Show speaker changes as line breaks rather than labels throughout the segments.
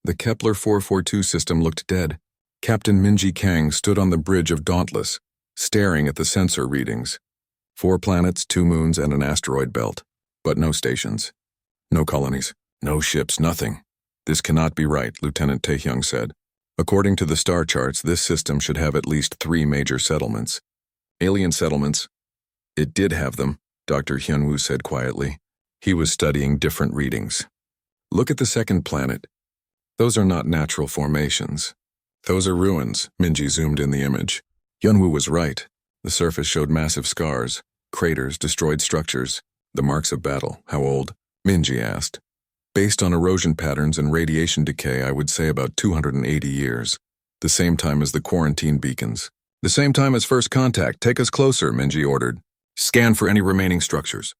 The Kepler 442 system looked dead. Captain Minji Kang stood on the bridge of Dauntless, staring at the sensor readings. 4 planets, 2 moons, and an asteroid belt. But no stations. No colonies. No ships, nothing. This cannot be right, Lieutenant Taehyung said. According to the star charts, this system should have at least 3 major settlements. Alien settlements? It did have them, Dr. Hyunwoo said quietly. He was studying different readings. Look at the second planet. Those are not natural formations. Those are ruins, Minji zoomed in the image. Hyunwoo was right. The surface showed massive scars, craters, destroyed structures. The marks of battle. How old? Minji asked. Based on erosion patterns and radiation decay, I would say about 280 years. The same time as the quarantine beacons. The same time as first contact. Take us closer, Minji ordered. Scan for any remaining structures.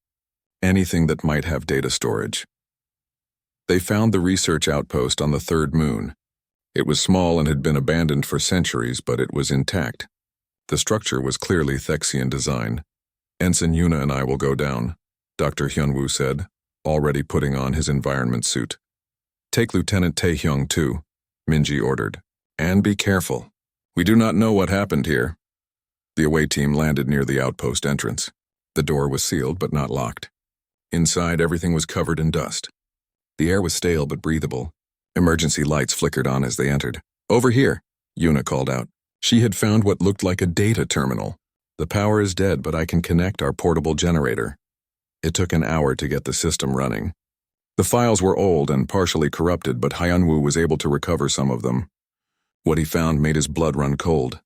Anything that might have data storage. They found the research outpost on the 3rd moon. It was small and had been abandoned for centuries, but it was intact. The structure was clearly Thexian design. Ensign Yuna and I will go down, Dr. Hyunwoo said, already putting on his environment suit. Take Lieutenant Taehyung too, Minji ordered. And be careful. We do not know what happened here. The away team landed near the outpost entrance. The door was sealed but not locked. Inside, everything was covered in dust. The air was stale but breathable. Emergency lights flickered on as they entered. Over here, Yuna called out. She had found what looked like a data terminal. The power is dead, but I can connect our portable generator. It took an hour to get the system running. The files were old and partially corrupted, but Hyunwoo was able to recover some of them. What he found made his blood run cold.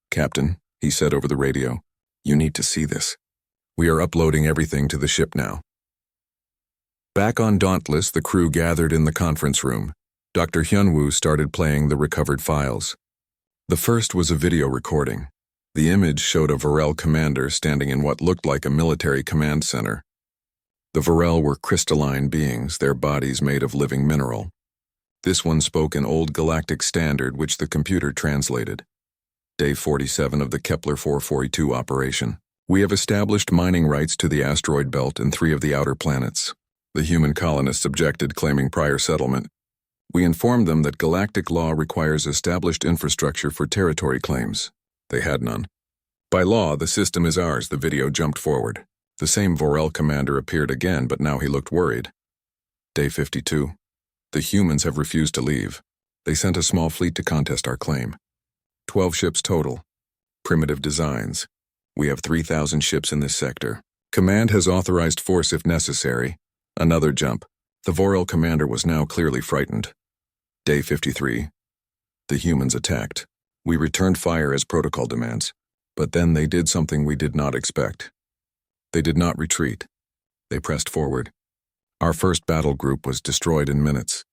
Captain, he said over the radio, you need to see this. We are uploading everything to the ship now. Back on Dauntless, the crew gathered in the conference room. Dr. Hyunwoo started playing the recovered files. The first was a video recording. The image showed a Varel commander standing in what looked like a military command center. The Varel were crystalline beings, their bodies made of living mineral. This one spoke an old galactic standard which the computer translated. Day 47 of the Kepler 442 operation. We have established mining rights to the asteroid belt and 3 of the outer planets. The human colonists objected, claiming prior settlement. We informed them that galactic law requires established infrastructure for territory claims. They had none. By law, the system is ours, the video jumped forward. The same Vorel commander appeared again, but now he looked worried. Day 52. The humans have refused to leave. They sent a small fleet to contest our claim. 12 ships total. Primitive designs. We have 3,000 ships in this sector. Command has authorized force if necessary. Another jump. The Vorel commander was now clearly frightened. Day 53. The humans attacked. We returned fire as protocol demands. But then they did something we did not expect. They did not retreat. They pressed forward. Our first battle group was destroyed in minutes.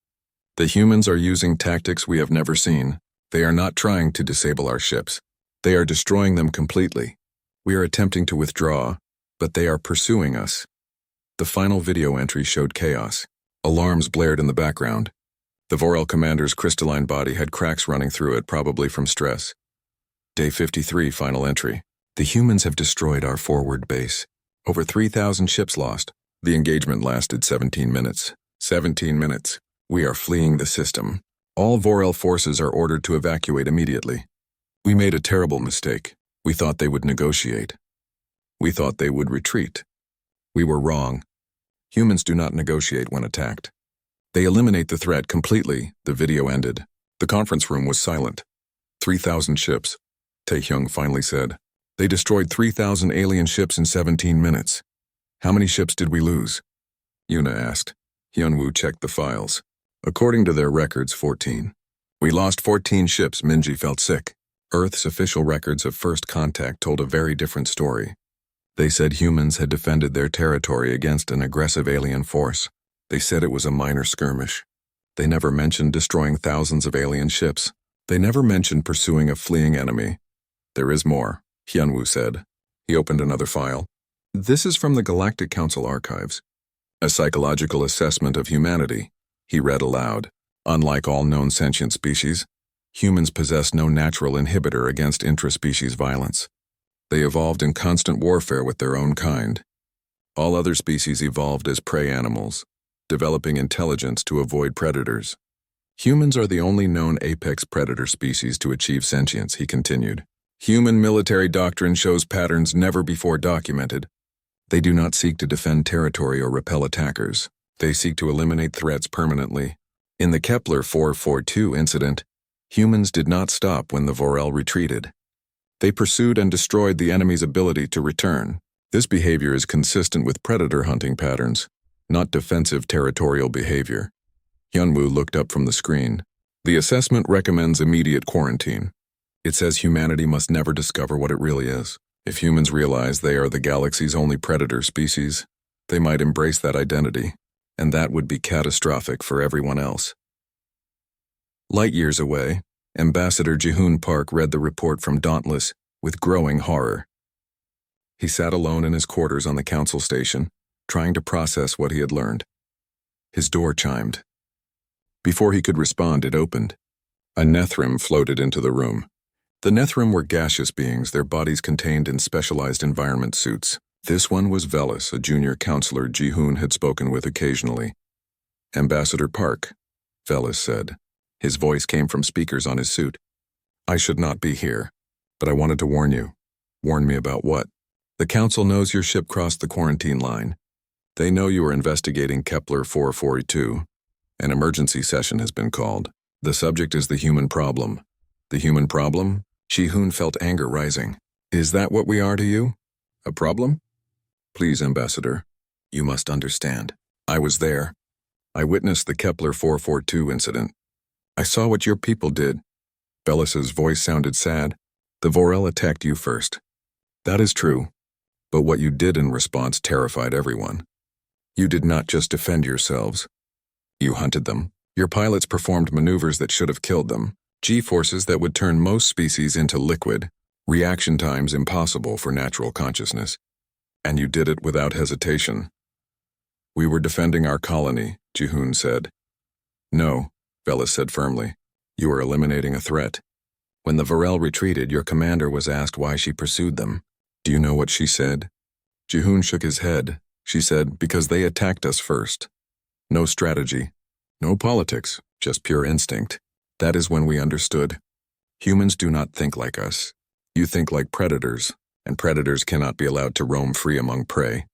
The humans are using tactics we have never seen. They are not trying to disable our ships. They are destroying them completely. We are attempting to withdraw, but they are pursuing us. The final video entry showed chaos. Alarms blared in the background. The Vorel commander's crystalline body had cracks running through it, probably from stress. Day 53, final entry. The humans have destroyed our forward base. Over 3,000 ships lost. The engagement lasted 17 minutes. 17 minutes. We are fleeing the system. All Vorel forces are ordered to evacuate immediately. We made a terrible mistake. We thought they would negotiate. We thought they would retreat. We were wrong. Humans do not negotiate when attacked. They eliminate the threat completely. The video ended. The conference room was silent. 3,000 ships, Taehyung finally said. They destroyed 3,000 alien ships in 17 minutes. How many ships did we lose? Yuna asked. Hyunwoo checked the files. According to their records, 14. We lost 14 ships. Minji felt sick. Earth's official records of first contact told a very different story. They said humans had defended their territory against an aggressive alien force. They said it was a minor skirmish. They never mentioned destroying thousands of alien ships. They never mentioned pursuing a fleeing enemy. There is more, Hyunwoo said. He opened another file. This is from the Galactic Council archives. A psychological assessment of humanity, he read aloud. Unlike all known sentient species, humans possess no natural inhibitor against intraspecies violence. They evolved in constant warfare with their own kind. All other species evolved as prey animals, developing intelligence to avoid predators. Humans are the only known apex predator species to achieve sentience, he continued. Human military doctrine shows patterns never before documented. They do not seek to defend territory or repel attackers. They seek to eliminate threats permanently. In the Kepler 442 incident, humans did not stop when the Vorel retreated. They pursued and destroyed the enemy's ability to return. This behavior is consistent with predator hunting patterns, not defensive territorial behavior. Hyunwoo looked up from the screen. The assessment recommends immediate quarantine. It says humanity must never discover what it really is. If humans realize they are the galaxy's only predator species, they might embrace that identity, and that would be catastrophic for everyone else. Light years away, Ambassador Ji-hoon Park read the report from Dauntless with growing horror. He sat alone in his quarters on the council station, trying to process what he had learned. His door chimed. Before he could respond, it opened. A Nethrim floated into the room. The Nethrim were gaseous beings, their bodies contained in specialized environment suits. This one was Velis, a junior counselor Ji-hoon had spoken with occasionally. Ambassador Park, Velis said. His voice came from speakers on his suit. I should not be here, but I wanted to warn you. Warn me about what? The council knows your ship crossed the quarantine line. They know you are investigating Kepler 442. An emergency session has been called. The subject is the human problem. The human problem? Ji-hoon felt anger rising. Is that what we are to you? A problem? Please, Ambassador. You must understand. I was there. I witnessed the Kepler 442 incident. I saw what your people did. Velis's voice sounded sad. The Vorel attacked you first. That is true. But what you did in response terrified everyone. You did not just defend yourselves. You hunted them. Your pilots performed maneuvers that should have killed them. G-forces that would turn most species into liquid. Reaction times impossible for natural consciousness. And you did it without hesitation. We were defending our colony, Ji-hoon said. No, Velis said firmly. You are eliminating a threat. When the Vorel retreated, your commander was asked why she pursued them. Do you know what she said? Ji-hoon shook his head. She said, because they attacked us first. No strategy. No politics, just pure instinct. That is when we understood. Humans do not think like us. You think like predators, and predators cannot be allowed to roam free among prey.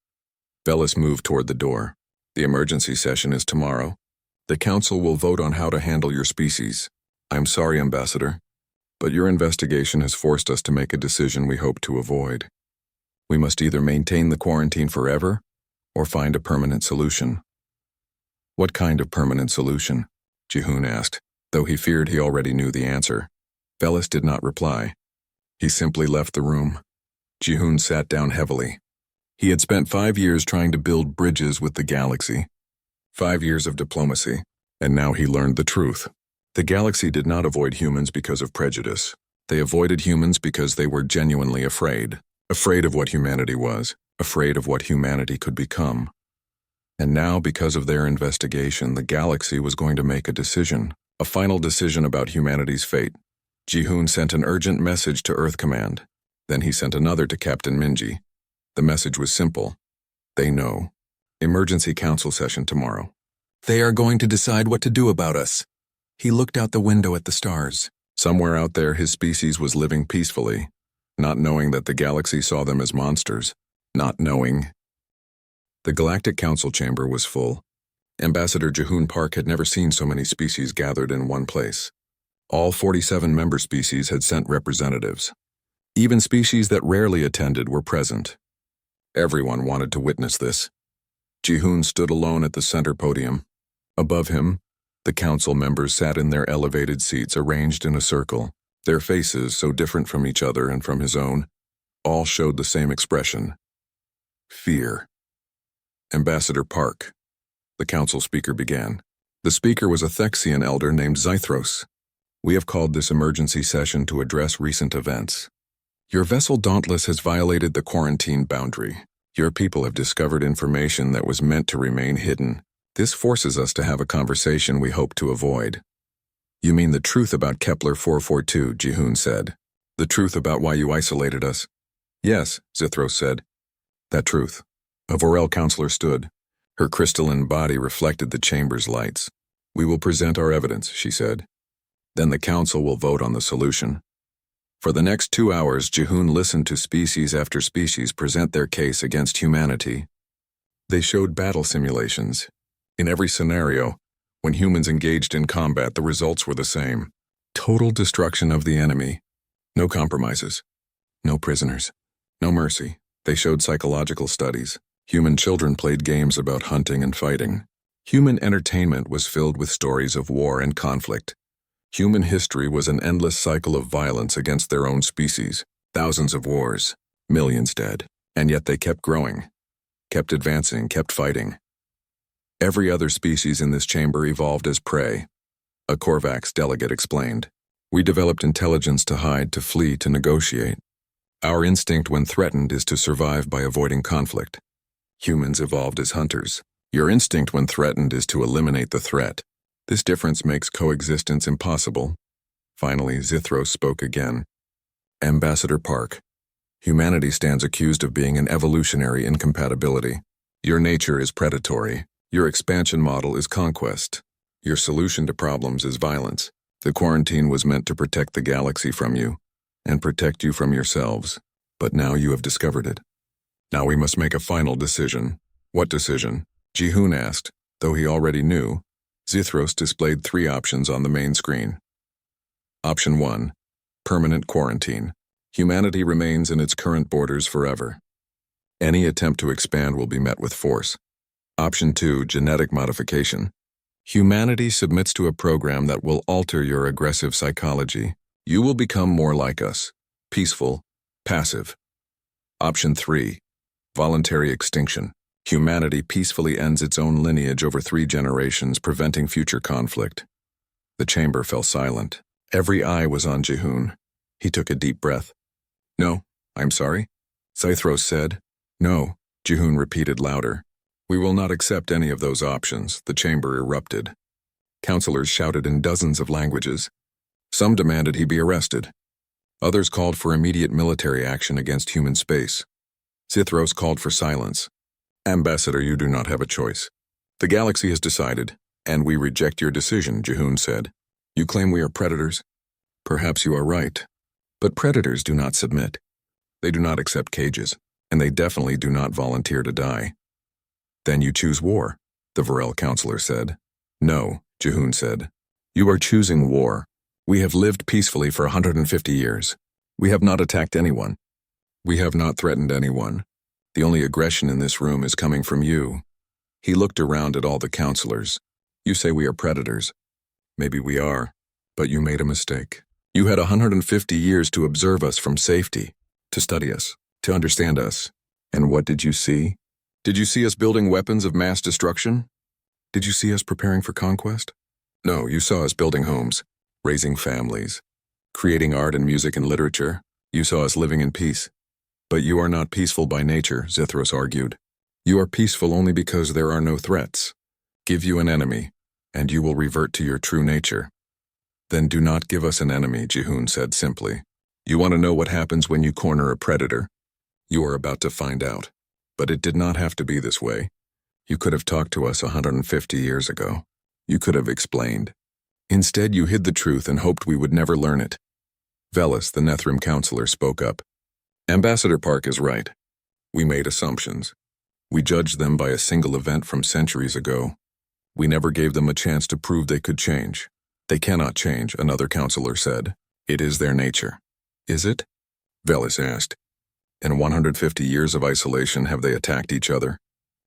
Velis moved toward the door. The emergency session is tomorrow. The council will vote on how to handle your species. I'm sorry, Ambassador, but your investigation has forced us to make a decision we hope to avoid. We must either maintain the quarantine forever or find a permanent solution. What kind of permanent solution? Ji-hoon asked, though he feared he already knew the answer. Velis did not reply. He simply left the room. Ji-hoon sat down heavily. He had spent 5 years trying to build bridges with the galaxy. 5 years of diplomacy, and now he learned the truth. The galaxy did not avoid humans because of prejudice. They avoided humans because they were genuinely afraid. Afraid of what humanity was, afraid of what humanity could become. And now, because of their investigation, the galaxy was going to make a decision, a final decision about humanity's fate. Ji-hoon sent an urgent message to Earth Command. Then he sent another to Captain Minji. The message was simple. They know. Emergency council session tomorrow. They are going to decide what to do about us. He looked out the window at the stars. Somewhere out there, his species was living peacefully, not knowing that the galaxy saw them as monsters, not knowing. The Galactic Council chamber was full. Ambassador Ji-hoon Park had never seen so many species gathered in one place. All 47 member species had sent representatives. Even species that rarely attended were present. Everyone wanted to witness this. Ji-hoon stood alone at the center podium. Above him, the council members sat in their elevated seats arranged in a circle. Their faces, so different from each other and from his own, all showed the same expression. Fear. Ambassador Park. The council speaker began. The speaker was a Thexian elder named Zythros. We have called this emergency session to address recent events. Your vessel Dauntless has violated the quarantine boundary. Your people have discovered information that was meant to remain hidden. This forces us to have a conversation we hope to avoid. You mean the truth about Kepler 442, Ji-hoon said. The truth about why you isolated us? Yes, Zythros said. That truth. A Vorel counselor stood. Her crystalline body reflected the chamber's lights. We will present our evidence, she said. Then the council will vote on the solution. For the next 2 hours, Jihoon listened to species after species present their case against humanity. They showed battle simulations. In every scenario, when humans engaged in combat, the results were the same. Total destruction of the enemy. No compromises. No prisoners. No mercy. They showed psychological studies. Human children played games about hunting and fighting. Human entertainment was filled with stories of war and conflict. Human history was an endless cycle of violence against their own species. Thousands of wars. Millions dead. And yet they kept growing. Kept advancing, kept fighting. Every other species in this chamber evolved as prey. A Korvax delegate explained. We developed intelligence to hide, to flee, to negotiate. Our instinct when threatened is to survive by avoiding conflict. Humans evolved as hunters. Your instinct when threatened is to eliminate the threat. This difference makes coexistence impossible. Finally, Zithros spoke again. Ambassador Park. Humanity stands accused of being an evolutionary incompatibility. Your nature is predatory. Your expansion model is conquest. Your solution to problems is violence. The quarantine was meant to protect the galaxy from you, and protect you from yourselves. But now you have discovered it. Now we must make a final decision. What decision? Jihoon asked, though he already knew. Zithros displayed 3 options on the main screen. Option 1. Permanent quarantine. Humanity remains in its current borders forever. Any attempt to expand will be met with force. Option 2. Genetic modification. Humanity submits to a program that will alter your aggressive psychology. You will become more like us. Peaceful, passive. Option 3. Voluntary extinction. Humanity peacefully ends its own lineage over 3 generations, preventing future conflict. The chamber fell silent. Every eye was on Jihoon. He took a deep breath. No, I'm sorry, Zithros said. No, Jihoon repeated louder. We will not accept any of those options. The chamber erupted. Councilors shouted in dozens of languages. Some demanded he be arrested. Others called for immediate military action against human space. Zithros called for silence. Ambassador, you do not have a choice. The galaxy has decided, and we reject your decision, Jihoon said. You claim we are predators? Perhaps you are right. But predators do not submit. They do not accept cages, and they definitely do not volunteer to die. Then you choose war, the Varel counselor said. No, Jihoon said. You are choosing war. We have lived peacefully for 150 years. We have not attacked anyone. We have not threatened anyone. The only aggression in this room is coming from you. He looked around at all the counselors. You say we are predators. Maybe we are, but you made a mistake. You had 150 years to observe us from safety, to study us, to understand us. And what did you see? Did you see us building weapons of mass destruction? Did you see us preparing for conquest? No, you saw us building homes, raising families, creating art and music and literature. You saw us living in peace. But you are not peaceful by nature, Zithros argued. You are peaceful only because there are no threats. Give you an enemy, and you will revert to your true nature. Then do not give us an enemy, Jihoon said simply. You want to know what happens when you corner a predator? You are about to find out. But it did not have to be this way. You could have talked to us 150 years ago. You could have explained. Instead, you hid the truth and hoped we would never learn it. Velis, the Nethrim counselor, spoke up. Ambassador Park is right. We made assumptions. We judged them by a single event from centuries ago. We never gave them a chance to prove they could change. They cannot change, another counselor said. It is their nature. Is it? Velis asked. In 150 years of isolation, have they attacked each other?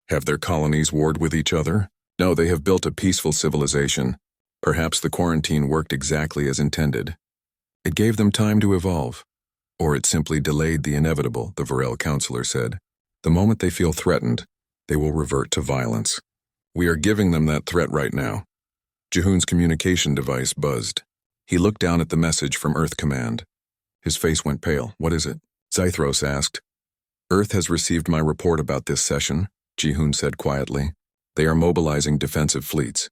Have their colonies warred with each other? No, they have built a peaceful civilization. Perhaps the quarantine worked exactly as intended. It gave them time to evolve. Or it simply delayed the inevitable, the Varel counselor said. The moment they feel threatened, they will revert to violence. We are giving them that threat right now. Jihoon's communication device buzzed. He looked down at the message from Earth Command. His face went pale. What is it? Zithros asked. Earth has received my report about this session, Jihoon said quietly. They are mobilizing defensive fleets.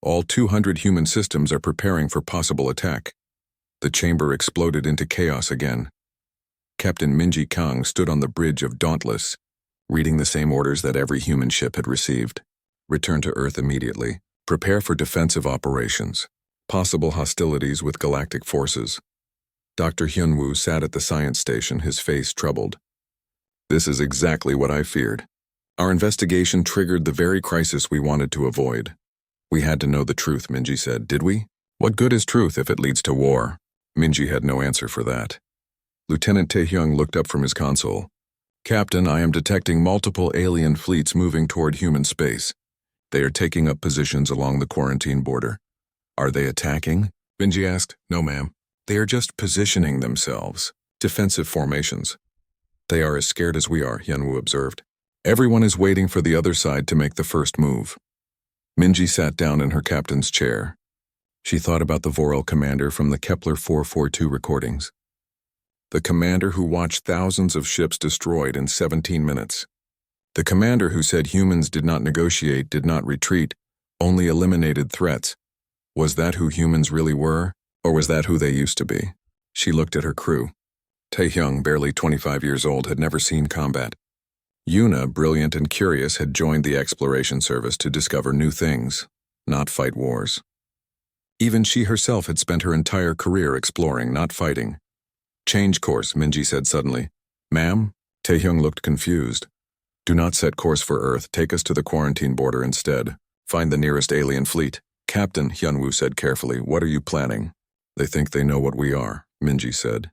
All 200 human systems are preparing for possible attack. The chamber exploded into chaos again. Captain Minji Kang stood on the bridge of Dauntless, reading the same orders that every human ship had received. Return to Earth immediately. Prepare for defensive operations. Possible hostilities with galactic forces. Dr. Hyunwoo sat at the science station, his face troubled. This is exactly what I feared. Our investigation triggered the very crisis we wanted to avoid. We had to know the truth, Minji said, did we? What good is truth if it leads to war? Minji had no answer for that. Lieutenant Taehyung looked up from his console. Captain, I am detecting multiple alien fleets moving toward human space. They are taking up positions along the quarantine border. Are they attacking? Minji asked. No, ma'am. They are just positioning themselves. Defensive formations. They are as scared as we are, Hyunwoo observed. Everyone is waiting for the other side to make the first move. Minji sat down in her captain's chair. She thought about the Vorel commander from the Kepler 442 recordings. The commander who watched thousands of ships destroyed in 17 minutes. The commander who said humans did not negotiate, did not retreat, only eliminated threats. Was that who humans really were, or was that who they used to be? She looked at her crew. Taehyung, barely 25 years old, had never seen combat. Yuna, brilliant and curious, had joined the exploration service to discover new things, not fight wars. Even she herself had spent her entire career exploring, not fighting. Change course, Minji said suddenly. Ma'am? Taehyung looked confused. Do not set course for Earth. Take us to the quarantine border instead. Find the nearest alien fleet. Captain, Hyunwoo said carefully, what are you planning? They think they know what we are, Minji said.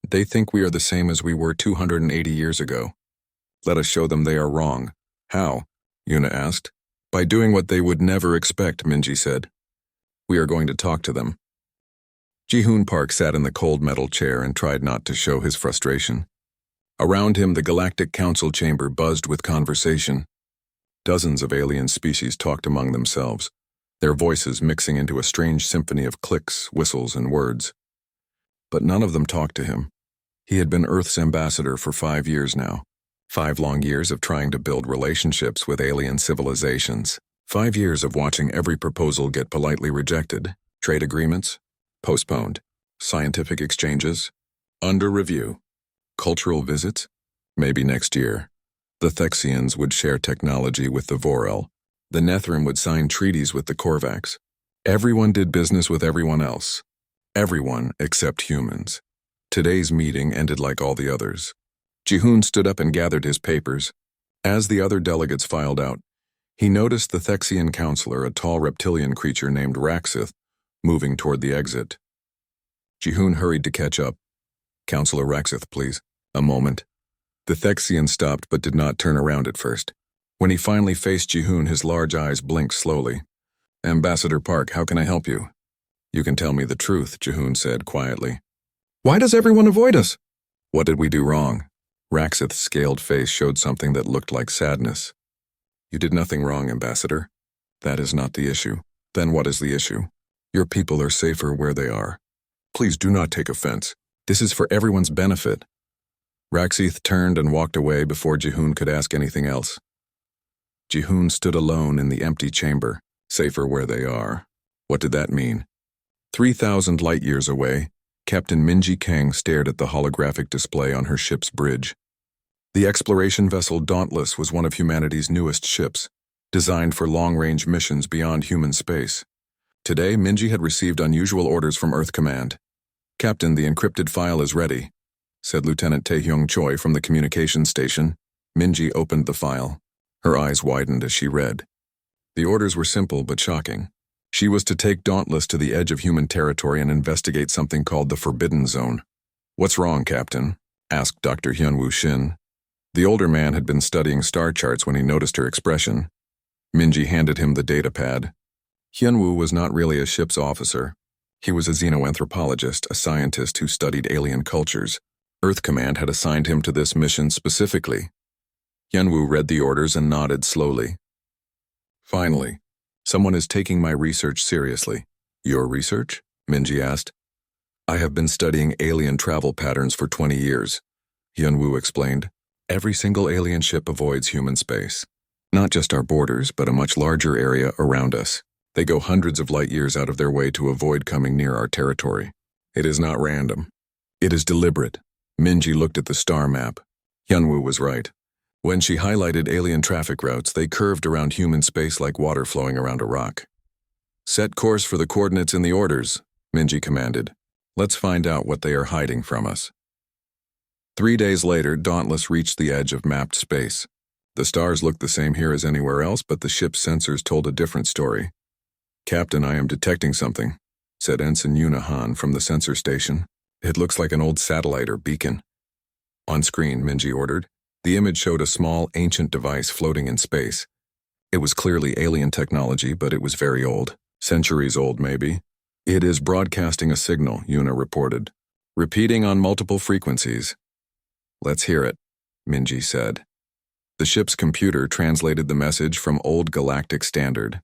They think we are the same as we were 280 years ago. Let us show them they are wrong. How? Yuna asked. By doing what they would never expect, Minji said. We are going to talk to them. Ji-hoon Park sat in the cold metal chair and tried not to show his frustration. Around him, the Galactic Council chamber buzzed with conversation. Dozens of alien species talked among themselves, their voices mixing into a strange symphony of clicks, whistles, and words. But none of them talked to him. He had been Earth's ambassador for 5 years now. 5 long years of trying to build relationships with alien civilizations. 5 years of watching every proposal get politely rejected. Trade agreements, postponed. Scientific exchanges, under review. Cultural visits, maybe next year. The Thexians would share technology with the Vorel. The Nethrim would sign treaties with the Korvax. Everyone did business with everyone else. Everyone except humans. Today's meeting ended like all the others. Ji-hoon stood up and gathered his papers. As the other delegates filed out, he noticed the Thexian counselor, a tall reptilian creature named Raxith, moving toward the exit. Ji-hoon hurried to catch up. Counselor Raxith, please. A moment. The Thexian stopped but did not turn around at first. When he finally faced Ji-hoon, his large eyes blinked slowly. Ambassador Park, how can I help you? You can tell me the truth, Ji-hoon said quietly. Why does everyone avoid us? What did we do wrong? Raxith's scaled face showed something that looked like sadness. You did nothing wrong, Ambassador. That is not the issue. Then what is the issue? Your people are safer where they are. Please do not take offense. This is for everyone's benefit. Raxith turned and walked away before Ji-hoon could ask anything else. Ji-hoon stood alone in the empty chamber, safer where they are. What did that mean? 3,000 light-years away, Captain Minji Kang stared at the holographic display on her ship's bridge. The exploration vessel Dauntless was one of humanity's newest ships, designed for long-range missions beyond human space. Today, Minji had received unusual orders from Earth Command. Captain, the encrypted file is ready, said Lieutenant Taehyung Choi from the communications station. Minji opened the file. Her eyes widened as she read. The orders were simple but shocking. She was to take Dauntless to the edge of human territory and investigate something called the Forbidden Zone. What's wrong, Captain? Asked Dr. Hyunwoo Shin. The older man had been studying star charts when he noticed her expression. Minji handed him the data pad. Hyunwoo was not really a ship's officer. He was a xenoanthropologist, a scientist who studied alien cultures. Earth Command had assigned him to this mission specifically. Hyunwoo read the orders and nodded slowly. Finally, someone is taking my research seriously. Your research? Minji asked. I have been studying alien travel patterns for 20 years, Hyunwoo explained. Every single alien ship avoids human space. Not just our borders, but a much larger area around us. They go hundreds of light years out of their way to avoid coming near our territory. It is not random. It is deliberate. Minji looked at the star map. Hyunwoo was right. When she highlighted alien traffic routes, they curved around human space like water flowing around a rock. Set course for the coordinates in the orders, Minji commanded. Let's find out what they are hiding from us. 3 days later, Dauntless reached the edge of mapped space. The stars looked the same here as anywhere else, but the ship's sensors told a different story. Captain, I am detecting something, said Ensign Yuna Han from the sensor station. It looks like an old satellite or beacon. On screen, Minji ordered. The image showed a small, ancient device floating in space. It was clearly alien technology, but it was very old. Centuries old, maybe. It is broadcasting a signal, Yuna reported. Repeating on multiple frequencies. Let's hear it, Minji said. The ship's computer translated the message from Old Galactic Standard.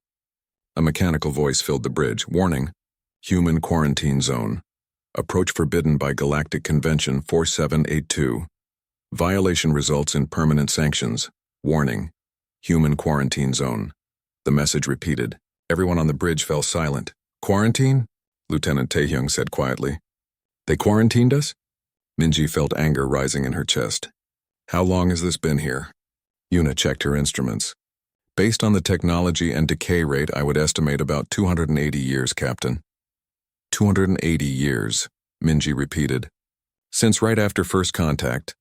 A mechanical voice filled the bridge. Warning, human quarantine zone. Approach forbidden by Galactic Convention 4782. Violation results in permanent sanctions. Warning, human quarantine zone. The message repeated. Everyone on the bridge fell silent. Quarantine? Lieutenant Taehyung said quietly. They quarantined us? Minji felt anger rising in her chest. How long has this been here? Yuna checked her instruments. Based on the technology and decay rate, I would estimate about 280 years, Captain. 280 years, Minji repeated. Since right after first contact,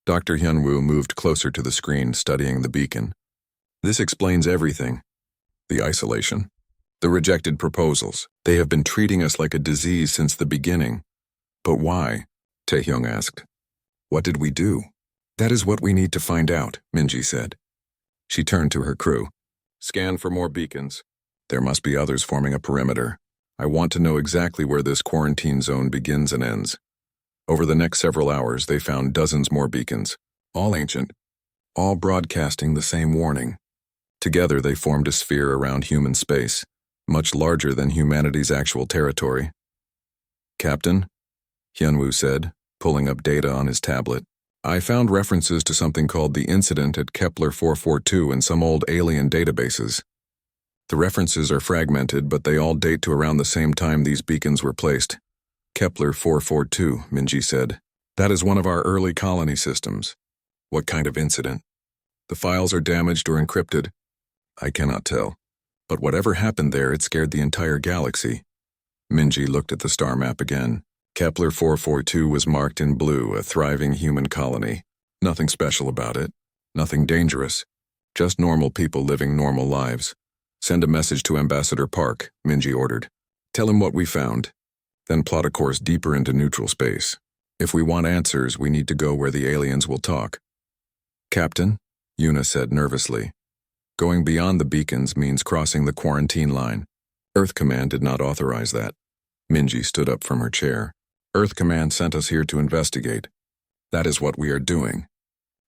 Dr. Hyunwoo moved closer to the screen, studying the beacon. This explains everything. The isolation. The rejected proposals. They have been treating us like a disease since the beginning. But why? Taehyung asked. What did we do? That is what we need to find out, Minji said. She turned to her crew. Scan for more beacons. There must be others forming a perimeter. I want to know exactly where this quarantine zone begins and ends. Over the next several hours, they found dozens more beacons, all ancient, all broadcasting the same warning. Together, they formed a sphere around human space, much larger than humanity's actual territory. Captain, Hyunwoo said, pulling up data on his tablet. I found references to something called the incident at Kepler 442 in some old alien databases. The references are fragmented, but they all date to around the same time these beacons were placed. Kepler 442, Minji said. That is one of our early colony systems. What kind of incident? The files are damaged or encrypted. I cannot tell. But whatever happened there, it scared the entire galaxy. Minji looked at the star map again. Kepler 442 was marked in blue, a thriving human colony. Nothing special about it. Nothing dangerous. Just normal people living normal lives. Send a message to Ambassador Park, Minji ordered. Tell him what we found. Then plot a course deeper into neutral space. If we want answers, we need to go where the aliens will talk. Captain, Yuna said nervously. Going beyond the beacons means crossing the quarantine line. Earth Command did not authorize that. Minji stood up from her chair. Earth Command sent us here to investigate. That is what we are doing.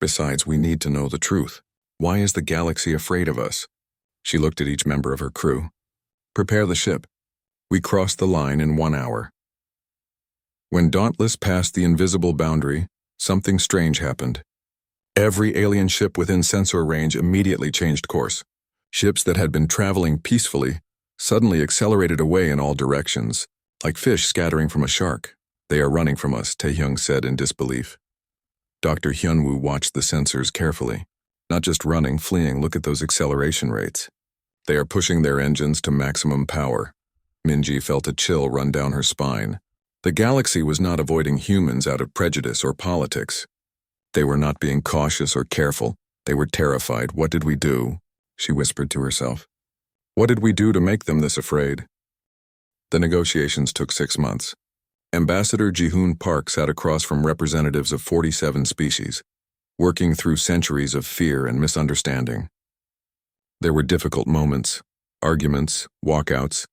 Besides, we need to know the truth. Why is the galaxy afraid of us? She looked at each member of her crew. Prepare the ship. We crossed the line in 1 hour. When Dauntless passed the invisible boundary, something strange happened. Every alien ship within sensor range immediately changed course. Ships that had been traveling peacefully suddenly accelerated away in all directions, like fish scattering from a shark. They are running from us, Taehyung said in disbelief. Dr. Hyunwoo watched the sensors carefully. Not just running, fleeing, look at those acceleration rates. They are pushing their engines to maximum power. Minji felt a chill run down her spine. The galaxy was not avoiding humans out of prejudice or politics. They were not being cautious or careful. They were terrified. What did we do? She whispered to herself. What did we do to make them this afraid? The negotiations took 6 months. Ambassador Ji-hoon Park sat across from representatives of 47 species, working through centuries of fear and misunderstanding. There were difficult moments, arguments, walkouts,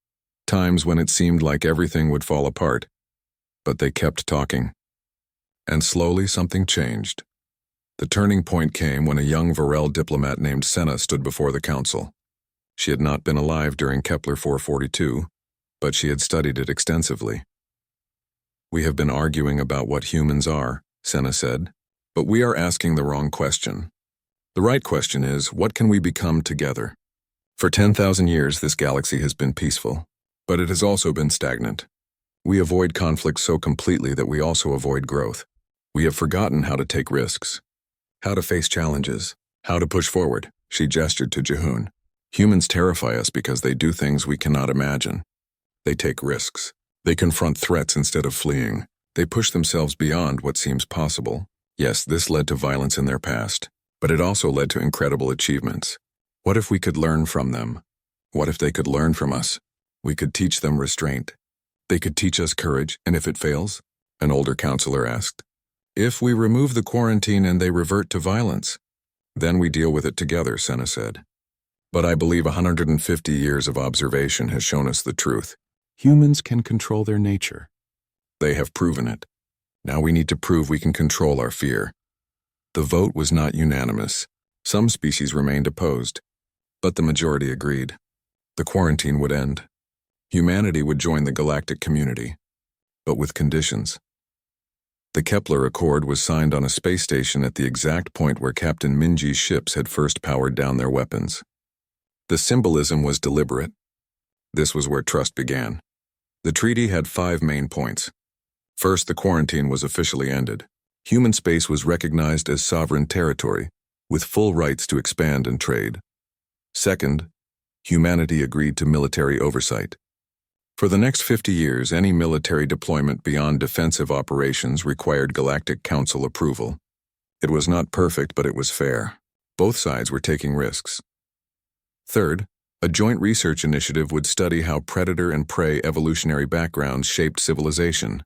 times when it seemed like everything would fall apart. But they kept talking. And slowly something changed. The turning point came when a young Varel diplomat named Senna stood before the council. She had not been alive during Kepler 442, but she had studied it extensively. We have been arguing about what humans are, Senna said, but we are asking the wrong question. The right question is, what can we become together? For 10,000 years, this galaxy has been peaceful, but it has also been stagnant. We avoid conflict so completely that we also avoid growth. We have forgotten how to take risks, how to face challenges, how to push forward. She gestured to Ji-hoon. Humans terrify us because they do things we cannot imagine. They take risks. They confront threats instead of fleeing. They push themselves beyond what seems possible. Yes, this led to violence in their past, but it also led to incredible achievements. What if we could learn from them? What if they could learn from us? We could teach them restraint. They could teach us courage, and if it fails? An older counselor asked. If we remove the quarantine and they revert to violence, then we deal with it together, Senna said. But I believe 150 years of observation has shown us the truth. Humans can control their nature. They have proven it. Now we need to prove we can control our fear. The vote was not unanimous. Some species remained opposed, but the majority agreed. The quarantine would end. Humanity would join the galactic community, but with conditions. The Kepler Accord was signed on a space station at the exact point where Captain Minji's ships had first powered down their weapons. The symbolism was deliberate. This was where trust began. The treaty had 5 main points. First, the quarantine was officially ended. Human space was recognized as sovereign territory, with full rights to expand and trade. Second, humanity agreed to military oversight. For the next 50 years, any military deployment beyond defensive operations required Galactic Council approval. It was not perfect, but it was fair. Both sides were taking risks. Third, a joint research initiative would study how predator and prey evolutionary backgrounds shaped civilization.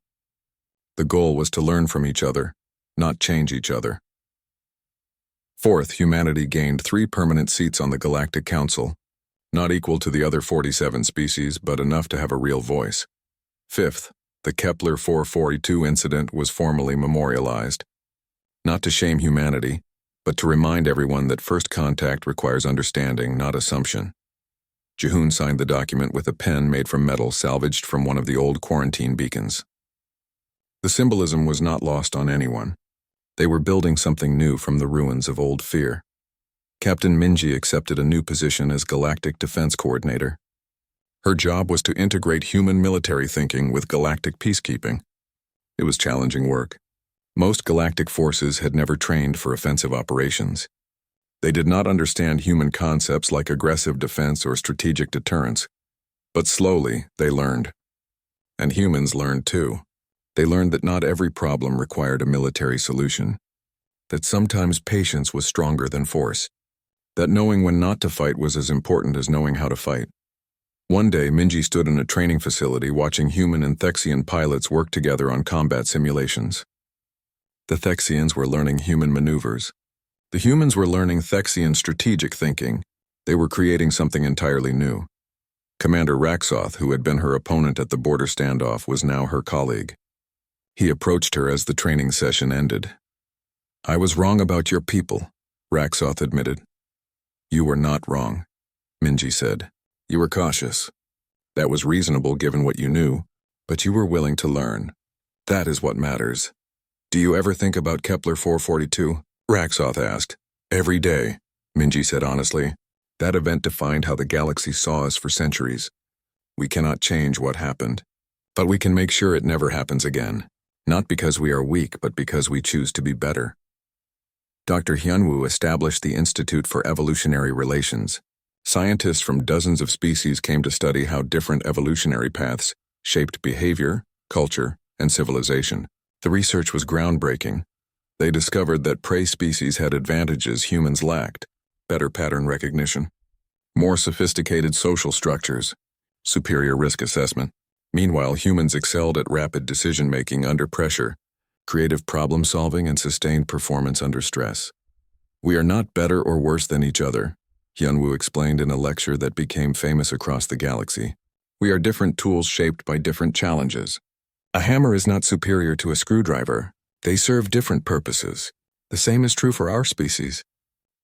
The goal was to learn from each other, not change each other. Fourth, humanity gained 3 permanent seats on the Galactic Council, not equal to the other 47 species, but enough to have a real voice. Fifth, the Kepler 442 incident was formally memorialized, not to shame humanity, but to remind everyone that first contact requires understanding, not assumption. Jihoon signed the document with a pen made from metal salvaged from one of the old quarantine beacons. The symbolism was not lost on anyone. They were building something new from the ruins of old fear. Captain Minji accepted a new position as Galactic Defense Coordinator. Her job was to integrate human military thinking with galactic peacekeeping. It was challenging work. Most galactic forces had never trained for offensive operations. They did not understand human concepts like aggressive defense or strategic deterrence. But slowly, they learned. And humans learned too. They learned that not every problem required a military solution. That sometimes patience was stronger than force. That knowing when not to fight was as important as knowing how to fight. One day, Minji stood in a training facility watching human and Thexian pilots work together on combat simulations. The Thexians were learning human maneuvers. The humans were learning Thexian strategic thinking. They were creating something entirely new. Commander Raxoth, who had been her opponent at the border standoff, was now her colleague. He approached her as the training session ended. "I was wrong about your people," Raxoth admitted. "You were not wrong," Minji said. "You were cautious. That was reasonable given what you knew, but you were willing to learn. That is what matters." "Do you ever think about Kepler 442? Raxoth asked. "Every day," Minji said honestly. "That event defined how the galaxy saw us for centuries. We cannot change what happened, but we can make sure it never happens again. Not because we are weak, but because we choose to be better." Dr. Hyunwoo established the Institute for Evolutionary Relations. Scientists from dozens of species came to study how different evolutionary paths shaped behavior, culture, and civilization. The research was groundbreaking. They discovered that prey species had advantages humans lacked: better pattern recognition, more sophisticated social structures, superior risk assessment. Meanwhile, humans excelled at rapid decision-making under pressure, creative problem-solving, and sustained performance under stress. "We are not better or worse than each other," Hyunwoo explained in a lecture that became famous across the galaxy. "We are different tools shaped by different challenges. A hammer is not superior to a screwdriver. They serve different purposes. The same is true for our species.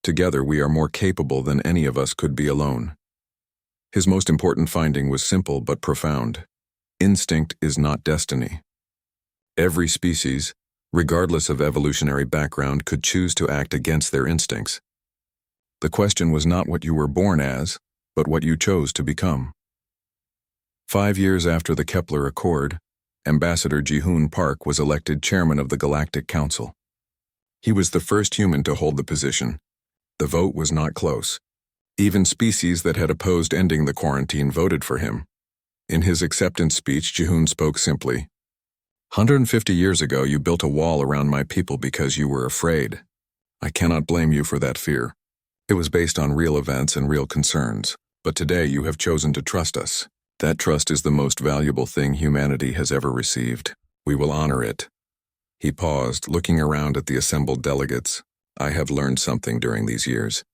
Together, we are more capable than any of us could be alone." His most important finding was simple but profound. Instinct is not destiny. Every species, regardless of evolutionary background, could choose to act against their instincts. The question was not what you were born as, but what you chose to become. 5 years after the Kepler Accord, Ambassador Jihoon Park was elected chairman of the Galactic Council. He was the first human to hold the position. The vote was not close. Even species that had opposed ending the quarantine voted for him. In his acceptance speech, Jihoon spoke simply. 150 years ago, you built a wall around my people because you were afraid. I cannot blame you for that fear. It was based on real events and real concerns, but today you have chosen to trust us. That trust is the most valuable thing humanity has ever received. We will honor it. He paused, looking around at the assembled delegates. I have learned something during these years.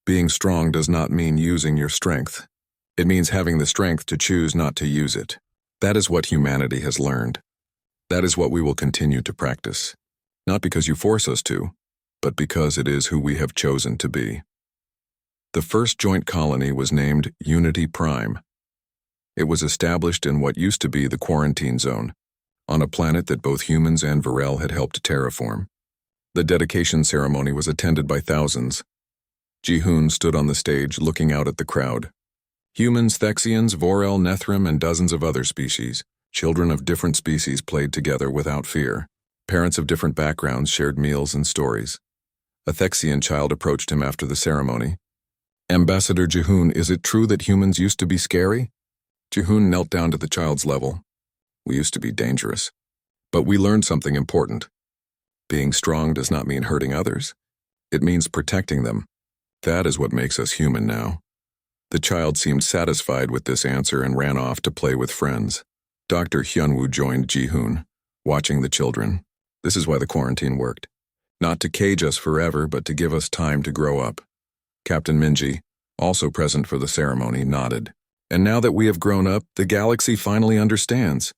Being strong does not mean using your strength. It means having the strength to choose not to use it. That is what humanity has learned. That is what we will continue to practice. Not because you force us to, but because it is who we have chosen to be. The first joint colony was named Unity Prime. It was established in what used to be the quarantine zone, on a planet that both humans and Varel had helped terraform. The dedication ceremony was attended by thousands. Jihoon stood on the stage looking out at the crowd. Humans, Thexians, Vorel, Nethrim, and dozens of other species. Children of different species played together without fear. Parents of different backgrounds shared meals and stories. A Thexian child approached him after the ceremony. Ambassador Jihoon, is it true that humans used to be scary? Jihoon knelt down to the child's level. We used to be dangerous. But we learned something important. Being strong does not mean hurting others. It means protecting them. That is what makes us human now. The child seemed satisfied with this answer and ran off to play with friends. Dr. Hyunwoo joined Jihoon, watching the children. This is why the quarantine worked. Not to cage us forever, but to give us time to grow up. Captain Minji, also present for the ceremony, nodded. And now that we have grown up, the galaxy finally understands.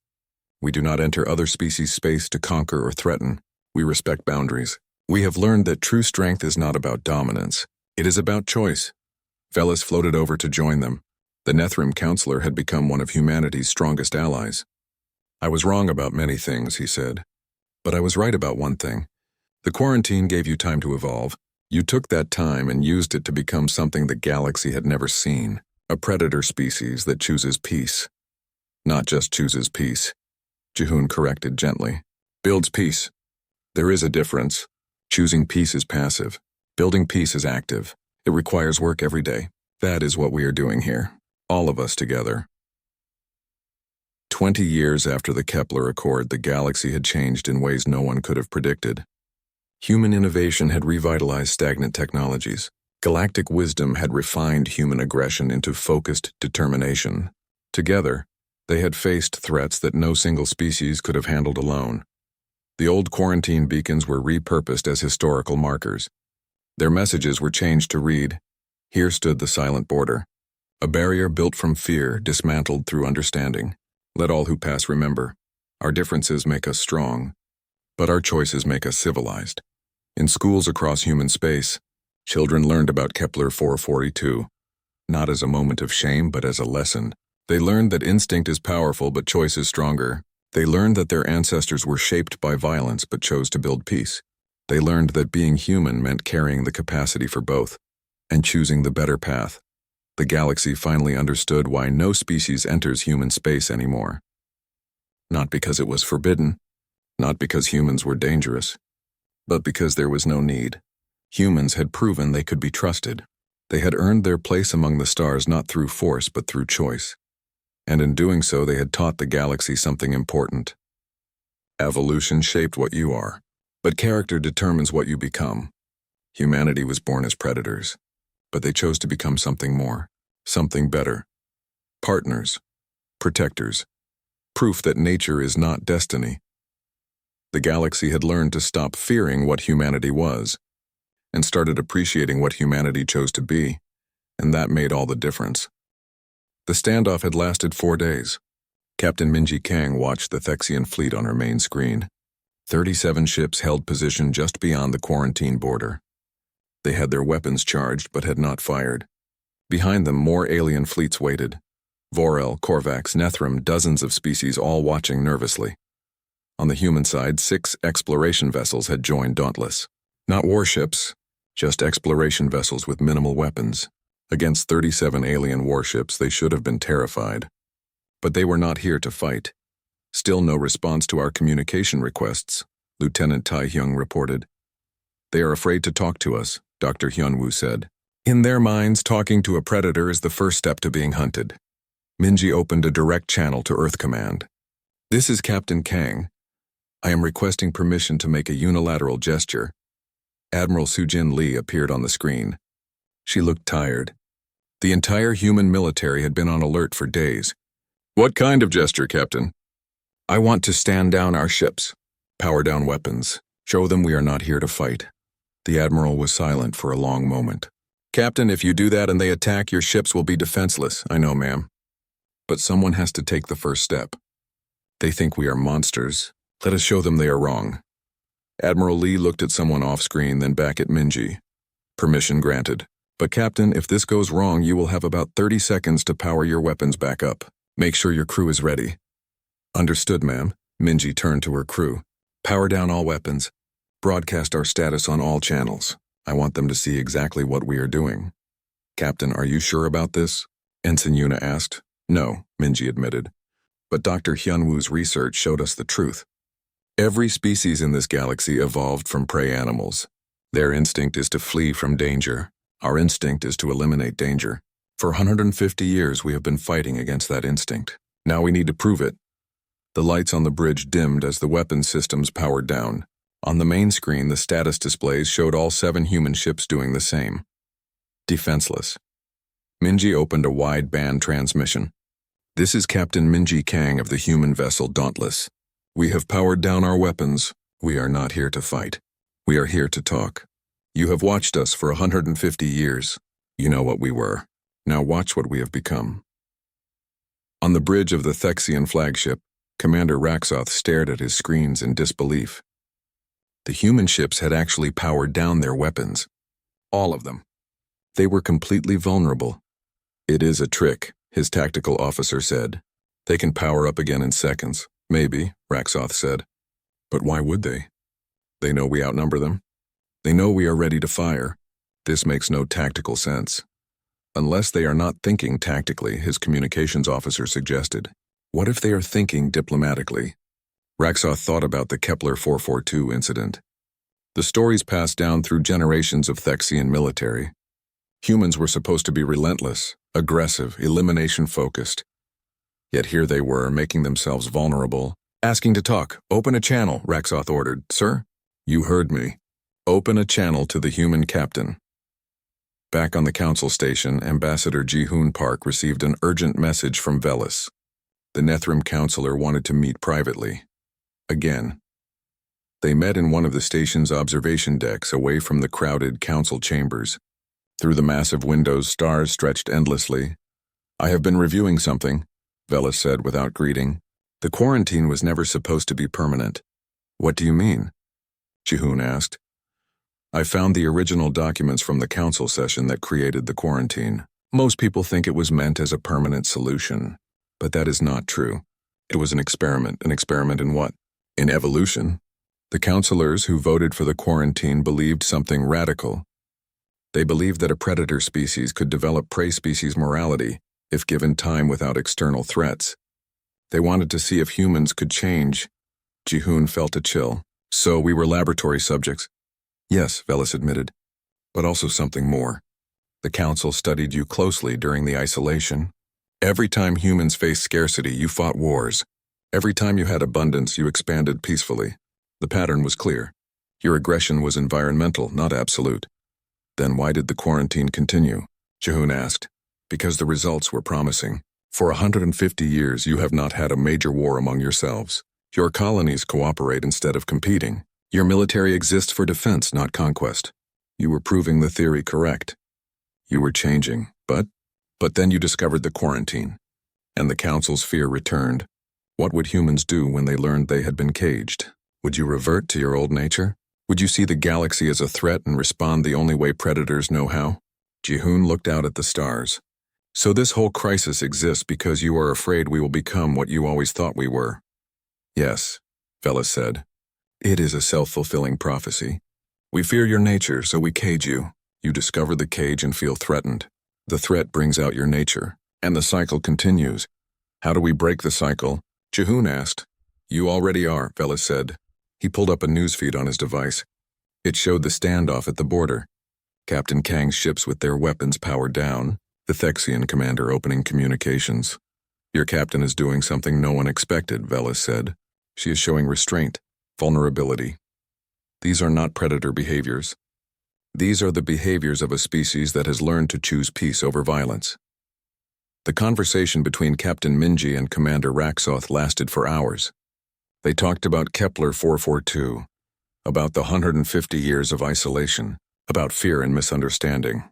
We do not enter other species' space to conquer or threaten. We respect boundaries. We have learned that true strength is not about dominance. It is about choice. Velis floated over to join them. The Nethrim counselor had become one of humanity's strongest allies. I was wrong about many things, he said. But I was right about one thing. The quarantine gave you time to evolve. You took that time and used it to become something the galaxy had never seen. A predator species that chooses peace. Not just chooses peace. Jihoon corrected gently. Builds peace. There is a difference. Choosing peace is passive. Building peace is active. It requires work every day. That is what we are doing here. All of us together. 20 years after the Kepler Accord, the galaxy had changed in ways no one could have predicted. Human innovation had revitalized stagnant technologies. Galactic wisdom had refined human aggression into focused determination. Together, they had faced threats that no single species could have handled alone. The old quarantine beacons were repurposed as historical markers. Their messages were changed to read, "Here stood the silent border, a barrier built from fear, dismantled through understanding. Let all who pass remember, our differences make us strong, but our choices make us civilized." In schools across human space, children learned about Kepler 442, not as a moment of shame, but as a lesson. They learned that instinct is powerful, but choice is stronger. They learned that their ancestors were shaped by violence, but chose to build peace. They learned that being human meant carrying the capacity for both, and choosing the better path. The galaxy finally understood why no species enters human space anymore. Not because it was forbidden, not because humans were dangerous, but because there was no need. Humans had proven they could be trusted. They had earned their place among the stars not through force but through choice. And in doing so, they had taught the galaxy something important. Evolution shaped what you are, but character determines what you become. Humanity was born as predators, but they chose to become something more, something better. Partners, protectors, proof that nature is not destiny. The galaxy had learned to stop fearing what humanity was, and started appreciating what humanity chose to be, and that made all the difference. The standoff had lasted 4 days. Captain Minji Kang watched the Thexian fleet on her main screen. 37 ships held position just beyond the quarantine border. They had their weapons charged but had not fired. Behind them, more alien fleets waited. Vorel, Korvax, Nethrim, dozens of species all watching nervously. On the human side, 6 exploration vessels had joined Dauntless. Not warships, just exploration vessels with minimal weapons. Against 37 alien warships, they should have been terrified. But they were not here to fight. Still no response to our communication requests, Lieutenant Tai Hyung reported. They are afraid to talk to us, Dr. Hyunwoo said. In their minds, talking to a predator is the first step to being hunted. Minji opened a direct channel to Earth Command. "This is Captain Kang. I am requesting permission to make a unilateral gesture." Admiral Sujin Lee appeared on the screen. She looked tired. The entire human military had been on alert for days. "What kind of gesture, Captain?" "I want to stand down our ships, power down weapons, show them we are not here to fight." The Admiral was silent for a long moment. "Captain, if you do that and they attack, your ships will be defenseless." "I know, ma'am. But someone has to take the first step. They think we are monsters. Let us show them they are wrong." Admiral Lee looked at someone off-screen, then back at Minji. "Permission granted. But Captain, if this goes wrong, you will have about 30 seconds to power your weapons back up. Make sure your crew is ready." "Understood, ma'am." Minji turned to her crew. "Power down all weapons. Broadcast our status on all channels. I want them to see exactly what we are doing." "Captain, are you sure about this?" Ensign Yuna asked. "No," Minji admitted. "But Dr. Hyunwoo's research showed us the truth. Every species in this galaxy evolved from prey animals. Their instinct is to flee from danger. Our instinct is to eliminate danger. For 150 years we have been fighting against that instinct. Now we need to prove it." The lights on the bridge dimmed as the weapons systems powered down. On the main screen, the status displays showed all 7 human ships doing the same. Defenseless. Minji opened a wide-band transmission. "This is Captain Minji Kang of the human vessel Dauntless. We have powered down our weapons. We are not here to fight. We are here to talk. You have watched us for 150 years. You know what we were. Now watch what we have become." On the bridge of the Thexian flagship, Commander Raxoth stared at his screens in disbelief. The human ships had actually powered down their weapons. All of them. They were completely vulnerable. "It is a trick," his tactical officer said. "They can power up again in seconds." "Maybe," Raxoth said. "But why would they? They know we outnumber them. They know we are ready to fire. This makes no tactical sense." "Unless they are not thinking tactically," his communications officer suggested. "What if they are thinking diplomatically?" Raxoth thought about the Kepler 442 incident. The stories passed down through generations of Thexian military. Humans were supposed to be relentless, aggressive, elimination-focused. Yet here they were, making themselves vulnerable. "Asking to talk. Open a channel," Raxoth ordered. "Sir?" "You heard me. Open a channel to the human captain." Back on the council station, Ambassador Ji-hoon Park received an urgent message from Velis. The Nethrim counselor wanted to meet privately. Again. They met in one of the station's observation decks away from the crowded council chambers. Through the massive windows, stars stretched endlessly. "I have been reviewing something," Velis said without greeting. "The quarantine was never supposed to be permanent." "What do you mean?" Ji-hoon asked. "I found the original documents from the council session that created the quarantine. Most people think it was meant as a permanent solution, but that is not true. It was an experiment. An experiment in what? In evolution. The counselors who voted for the quarantine believed something radical. They believed that a predator species could develop prey species morality if given time without external threats. They wanted to see if humans could change." Ji-hoon felt a chill. "So we were laboratory subjects?" "Yes," Velis admitted, "but also something more. The council studied you closely during the isolation. Every time humans faced scarcity, you fought wars. Every time you had abundance, you expanded peacefully. The pattern was clear. Your aggression was environmental, not absolute." "Then why did the quarantine continue?" Ji-hoon asked. "Because the results were promising. For 150 years, you have not had a major war among yourselves. Your colonies cooperate instead of competing. Your military exists for defense, not conquest. You were proving the theory correct. You were changing, but then you discovered the quarantine, and the council's fear returned. What would humans do when they learned they had been caged? Would you revert to your old nature? Would you see the galaxy as a threat and respond the only way predators know how?" Ji-hoon looked out at the stars. "So this whole crisis exists because you are afraid we will become what you always thought we were?" "Yes," Velis said. "It is a self-fulfilling prophecy. We fear your nature, so we cage you. You discover the cage and feel threatened. The threat brings out your nature, and the cycle continues. How do we break the cycle?" Ji-hoon asked. "You already are," Velis said. He pulled up a newsfeed on his device. It showed the standoff at the border. Captain Kang's ships with their weapons powered down, the Thexian commander opening communications. Your captain is doing something no one expected, Velis said. She is showing restraint, vulnerability. These are not predator behaviors. These are the behaviors of a species that has learned to choose peace over violence. The conversation between Captain Minji and Commander Raxoth lasted for hours. They talked about Kepler 442, about the 150 years of isolation, about fear and misunderstanding.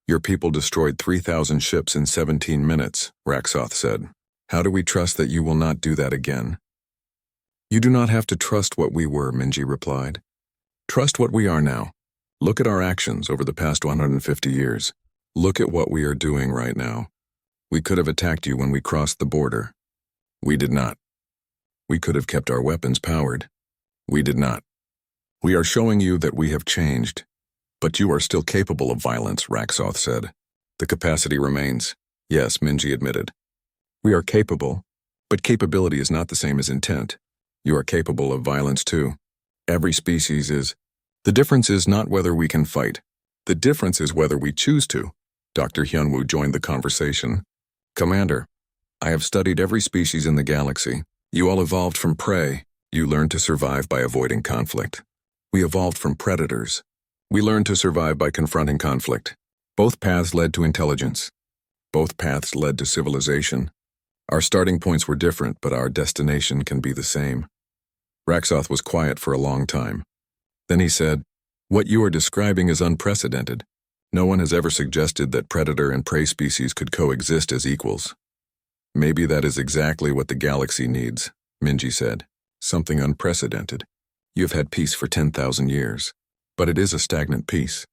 Your people destroyed 3,000 ships in 17 minutes, Raxoth said. How do we trust that you will not do that again? You do not have to trust what we were, Minji replied. Trust what we are now. Look at our actions over the past 150 years. Look at what we are doing right now. We could have attacked you when we crossed the border. We did not. We could have kept our weapons powered. We did not. We are showing you that we have changed. But you are still capable of violence, Raxoth said. The capacity remains. Yes, Minji admitted. We are capable, but capability is not the same as intent. You are capable of violence too. Every species is. The difference is not whether we can fight. The difference is whether we choose to. Dr. Hyunwoo joined the conversation. Commander, I have studied every species in the galaxy. You all evolved from prey. You learned to survive by avoiding conflict. We evolved from predators. We learned to survive by confronting conflict. Both paths led to intelligence. Both paths led to civilization. Our starting points were different, but our destination can be the same. Raxoth was quiet for a long time. Then he said, What you are describing is unprecedented. No one has ever suggested that predator and prey species could coexist as equals. Maybe that is exactly what the galaxy needs, Minji said. Something unprecedented. You have had peace for 10,000 years. But it is a stagnant peace.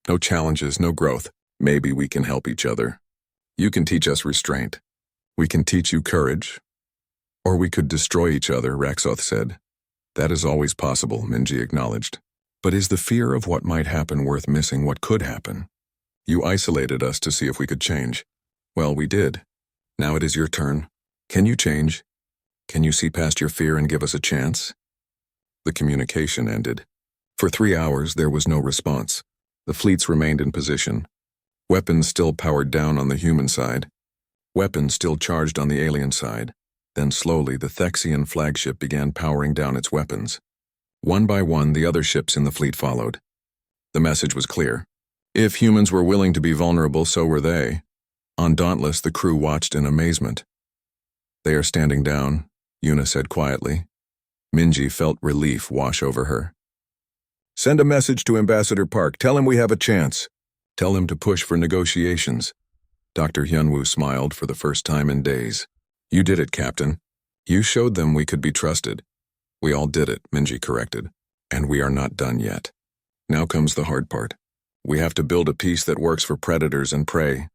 No challenges, no growth. Maybe we can help each other. You can teach us restraint. We can teach you courage. Or we could destroy each other, Raxoth said. That is always possible, Minji acknowledged. But is the fear of what might happen worth missing what could happen? You isolated us to see if we could change. Well, we did. Now it is your turn. Can you change? Can you see past your fear and give us a chance? The communication ended. For 3 hours, there was no response. The fleets remained in position. Weapons still powered down on the human side. Weapons still charged on the alien side. Then slowly, the Thexian flagship began powering down its weapons. One by one, the other ships in the fleet followed. The message was clear. If humans were willing to be vulnerable, so were they. On Dauntless, the crew watched in amazement. They are standing down, Yuna said quietly. Minji felt relief wash over her. Send a message to Ambassador Park. Tell him we have a chance. Tell him to push for negotiations. Dr. Hyunwoo smiled for the first time in days. You did it, Captain. You showed them we could be trusted. We all did it, Minji corrected. And we are not done yet. Now comes the hard part. We have to build a peace that works for predators and prey,